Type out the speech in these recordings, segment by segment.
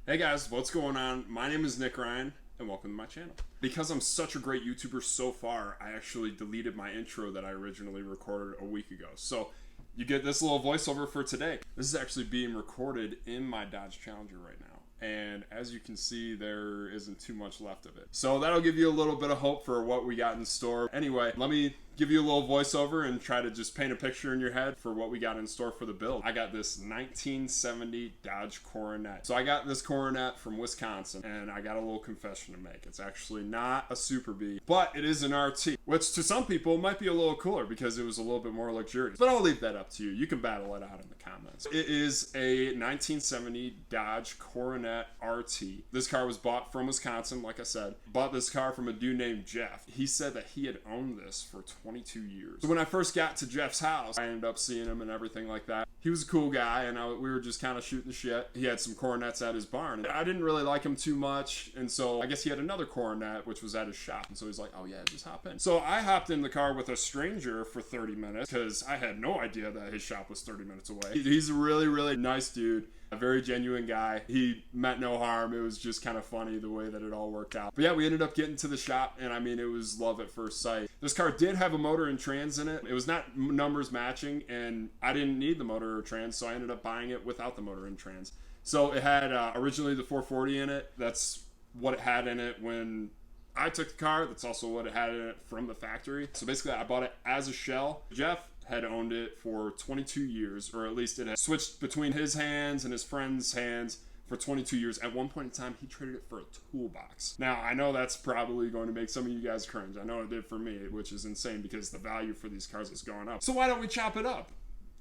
Hey guys, what's going on? My name is Nick Ryan, and welcome to my channel. Because I'm such a great YouTuber so far, I actually deleted my intro that I originally recorded a week ago. So you get this little voiceover for today. This is actually being recorded in my Dodge Challenger right now. And as you can see, there isn't too much left of it. So that'll give you a little bit of hope for what we got in store. Anyway, let me give you a little voiceover and try to just paint a picture in your head for what we got in store for the build. I got this 1970 Dodge Coronet. So I got this Coronet from Wisconsin, and I got a little confession to make. It's actually not a Superbee, but it is an RT, which to some people might be a little cooler because it was a little bit more luxurious. But I'll leave that up to you. You can battle it out in the comments. It is a 1970 Dodge Coronet RT. This car was bought from Wisconsin, like I said. Bought this car from a dude named Jeff. He said that he had owned this for 22 years. So when I first got to Jeff's house, I ended up seeing him and everything like that. He was a cool guy, and we were just kind of shooting the shit. He had some Coronets at his barn. I didn't really like him too much, and so I guess he had another Coronet, which was at his shop. And so he's like, oh yeah, just hop in. So I hopped in the car with a stranger for 30 minutes because I had no idea that his shop was 30 minutes away. He's a really, really nice dude. A very genuine guy. He meant no harm. It was just kind of funny the way that it all worked out. But yeah, we ended up getting to the shop, and I mean, it was love at first sight. This car did have a motor and trans in it. It was not numbers matching, and I didn't need the motor or trans, so I ended up buying it without the motor and trans. So it had originally the 440 in it. That's what it had in it when I took the car. That's also what it had in it from the factory. So basically, I bought it as a shell. Jeff had owned it for 22 years, or at least it had switched between his hands and his friend's hands for 22 years. At one point in time, he traded it for a toolbox. Now, I know that's probably going to make some of you guys cringe. I know it did for me, which is insane because the value for these cars has gone up. So why don't we chop it up?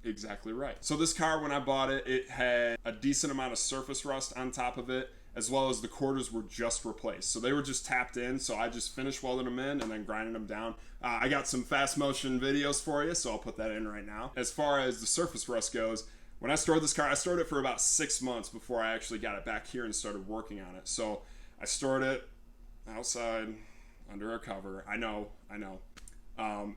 Exactly right. So this car, when I bought it, it had a decent amount of surface rust on top of it, as well as the quarters were just replaced. So they were just tapped in, so I just finished welding them in and then grinding them down. I got some fast motion videos for you, so I'll put that in right now. As far as the surface rust goes, when I stored this car, I stored it for about 6 months before I actually got it back here and started working on it. So I stored it outside under a cover. I know.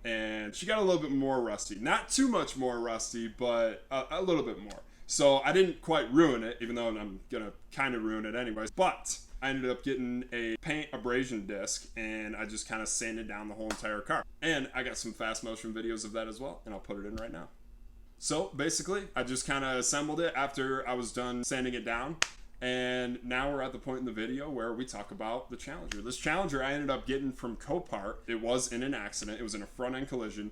And she got a little bit more rusty. Not too much more rusty, but a little bit more. So I didn't quite ruin it, even though I'm gonna kind of ruin it anyways. But I ended up getting a paint abrasion disc, and I just kind of sanded down the whole entire car. And I got some fast motion videos of that as well, and I'll put it in right now. So basically, I just kind of assembled it after I was done sanding it down. And now we're at the point in the video where we talk about the Challenger. This Challenger I ended up getting from Copart. It was in an accident. It was in a front end collision.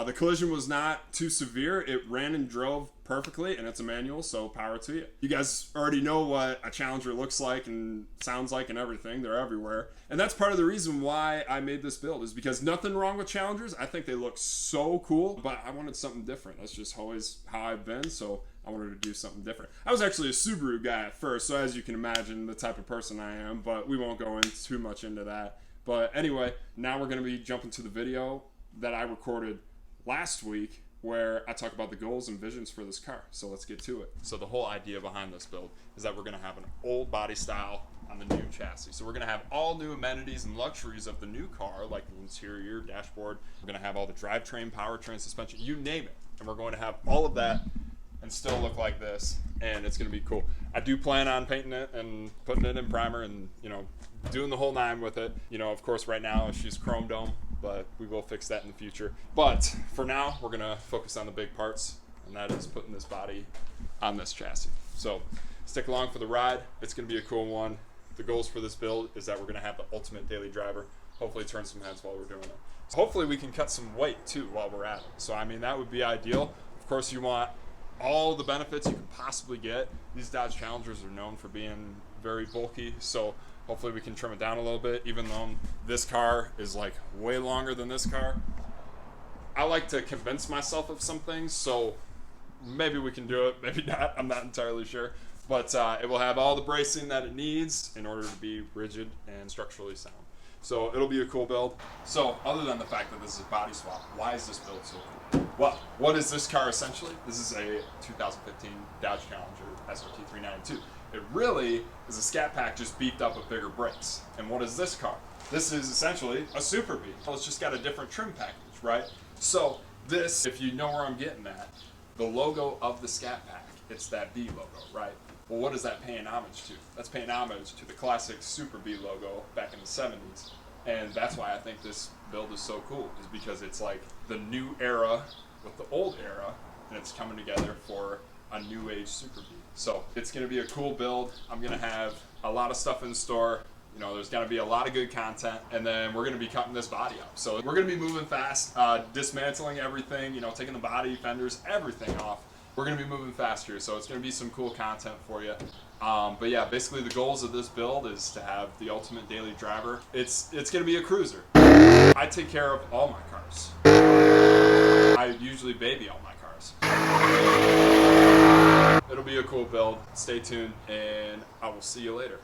The collision was not too severe. It ran and drove perfectly, and it's a manual, so power to you. You guys already know what a Challenger looks like and sounds like and everything. They're everywhere. And that's part of the reason why I made this build, is because nothing wrong with Challengers. I think they look so cool, but I wanted something different. That's just always how I've been, so I wanted to do something different. I was actually a Subaru guy at first, so as you can imagine the type of person I am, but we won't go into too much into that. But anyway, now we're going to be jumping to the video that I recorded last week where I talk about the goals and visions for this car. So let's get to it. So the whole idea behind this build is that we're going to have an old body style on the new chassis. So we're going to have all new amenities and luxuries of the new car, like the interior, dashboard. We're going to have all the drivetrain, powertrain, suspension, you name it. And we're going to have all of that and still look like this, and it's going to be cool. I do plan on painting it and putting it in primer and, you know, doing the whole nine with it. You know, of course, right now she's chrome dome, but we will fix that in the future. But for now, we're going to focus on the big parts, and that is putting this body on this chassis. So stick along for the ride. It's going to be a cool one. The goals for this build is that we're going to have the ultimate daily driver. Hopefully turn some heads while we're doing it. So hopefully we can cut some weight too while we're at it. So I mean, that would be ideal. Of course, you want all the benefits you can possibly get. These Dodge Challengers are known for being very bulky, so hopefully we can trim it down a little bit, even though this car is like way longer than this car. I like to convince myself of some things, so maybe we can do it, maybe not, I'm not entirely sure. But it will have all the bracing that it needs in order to be rigid and structurally sound. So it'll be a cool build. So other than the fact that this is a body swap, why is this build so cool? Well, what is this car essentially? This is a 2015 Dodge Challenger SRT 392. It really is a scat pack just beefed up with bigger brakes. And what is this car? This is essentially a Superbee. Well, it's just got a different trim package, right? So this, if you know where I'm getting at, the logo of the scat pack, it's that B logo, right? Well, what is that paying homage to? That's paying homage to the classic Superbee logo back in the 70s. And that's why I think this build is so cool, is because it's like the new era with the old era, and it's coming together for a new age Superbee. So it's going to be a cool build. I'm going to have a lot of stuff in store. You know, there's going to be a lot of good content, and then we're going to be cutting this body up. So we're going to be moving fast, dismantling everything, you know, taking the body, fenders, everything off. We're going to be moving fast here, so it's going to be some cool content for you. But yeah, basically the goals of this build is to have the ultimate daily driver. It's going to be a cruiser. I take care of all my cars. I usually baby all my cars. It'll be a cool build. Stay tuned, and I will see you later.